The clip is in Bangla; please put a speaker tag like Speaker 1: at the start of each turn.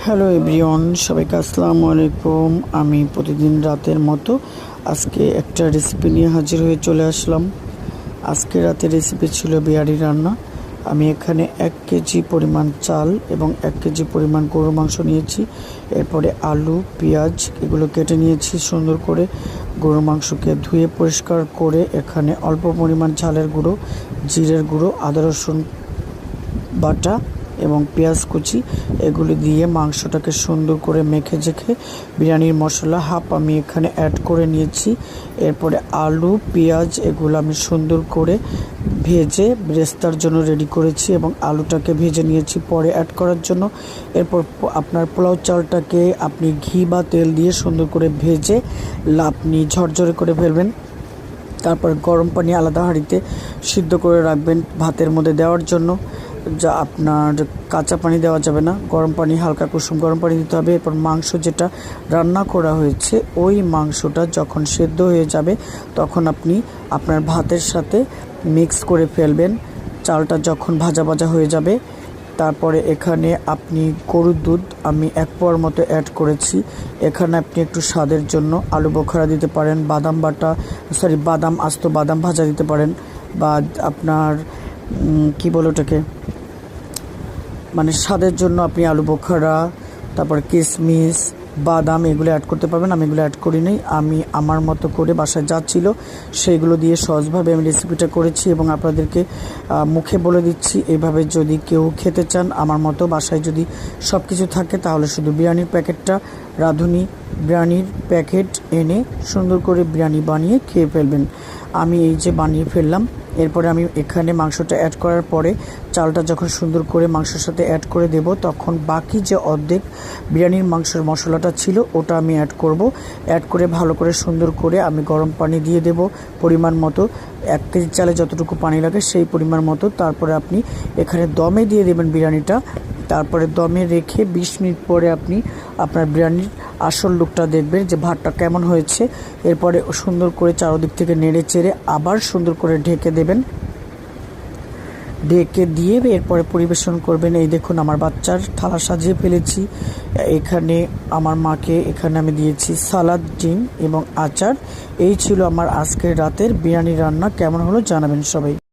Speaker 1: হ্যালো এভরিওয়ান, সবাইকে আসসালামু আলাইকুম। আমি প্রতিদিন রাতের মতো আজকে একটা রেসিপি নিয়ে হাজির হয়ে চলে আসলাম। আজকে রাতের রেসিপি ছিল বিহারি রান্না। আমি এখানে 1 কেজি পরিমাণ চাল এবং 1 কেজি পরিমাণ গরুর মাংস নিয়েছি। এরপরে আলু, পেঁয়াজ এগুলো কেটে নিয়েছি সুন্দর করে। গরুর মাংসকে ধুয়ে পরিষ্কার করে এখানে অল্প পরিমাণ ঝালের গুঁড়ো, জিরের গুঁড়ো, আদা রসুন বাটা এবং পেঁয়াজ কুচি এগুলি দিয়ে মাংসটাকে সুন্দর করে মেখে ঝেঁকে বিরিয়ানির মশলা হাফ আমি এখানে অ্যাড করে নিয়েছি। এরপরে আলু, পেঁয়াজ এগুলো আমি সুন্দর করে ভেজে ব্রেস্তার জন্য রেডি করেছি এবং আলুটাকে ভেজে নিয়েছি পরে অ্যাড করার জন্য। এরপর আপনার পোলাও চালটাকে আপনি ঘি বা তেল দিয়ে সুন্দর করে ভেজে আপনি ঝরঝরে করে ফেলবেন। তারপর গরম পানি আলাদা হাঁড়িতে সিদ্ধ করে রাখবেন ভাতের মধ্যে দেওয়ার জন্য। যা আপনার কাঁচা পানি দেওয়া যাবে না, গরম পানি, হালকা কুসুম গরম পানি দিতে হবে। এরপর মাংস যেটা রান্না করা হয়েছে ওই মাংসটা যখন সেদ্ধ হয়ে যাবে তখন আপনি আপনার ভাতের সাথে মিক্স করে ফেলবেন। চালটা যখন ভাজা ভাজা হয়ে যাবে তারপরে এখানে আপনি গরুর দুধ আমি 1 পোয়ার মতো অ্যাড করেছি। এখানে আপনি একটু স্বাদের জন্য আলু বোখারা দিতে পারেন, বাদাম আস্ত বাদাম ভাজা দিতে পারেন, বা আপনার কি বলে ওটাকে, মানে স্বাদের জন্য আপনি আলু বোখারা, তারপর কিশমিশ, বাদাম এগুলো অ্যাড করতে পারবেন। আমি এগুলো অ্যাড করিনি, আমি আমার মতো করে বাসায় যা ছিল সেইগুলো দিয়ে সহজভাবে আমি রেসিপিটা করেছি এবং আপনাদেরকে মুখে বলে দিচ্ছি। এইভাবে যদি কেউ খেতে চান আমার মতো বাসায় যদি সব কিছু থাকে তাহলে শুধু বিরিয়ানির প্যাকেটটা, রাঁধুনি বিরিয়ানির প্যাকেট এনে সুন্দর করে বিরিয়ানি বানিয়ে খেয়ে ফেলবেন। আমি এই যে বানিয়ে ফেললাম। এরপরে আমি এখানে মাংসটা অ্যাড করার পরে চালটা যখন সুন্দর করে মাংসের সাথে অ্যাড করে দেব তখন বাকি যে অর্ধেক বিরিয়ানির মাংসের মশলাটা ছিল ওটা আমি অ্যাড করব। অ্যাড করে ভালো করে সুন্দর করে আমি গরম পানি দিয়ে দেব পরিমাণ মতো। 1 কেজি চালে যতটুকু পানি লাগে সেই পরিমাণ মতো। তারপরে আপনি এখানে দমে দিয়ে দেবেন বিরিয়ানিটা। তারপরে দমে রেখে 20 মিনিট পরে আপনি আপনার বিরিয়ানির আসল লুকটা দেখবেন যে ভাতটা কেমন হয়েছে। এরপরে সুন্দর করে চারদিক থেকে নেড়ে চেড়ে আবার সুন্দর করে ঢেকে দেবেন। ঢেকে দিয়ে এরপরে পরিবেশন করবেন। এই দেখুন আমার বাচ্চার থালা সাজিয়ে ফেলেছি। এখানে আমার মাকে এখানে আমি দিয়েছি সালাদ, ডিম এবং আচার। এই ছিল আমার আজকের রাতের বিরিয়ানি রান্না। কেমন হলো জানাবেন সবাই।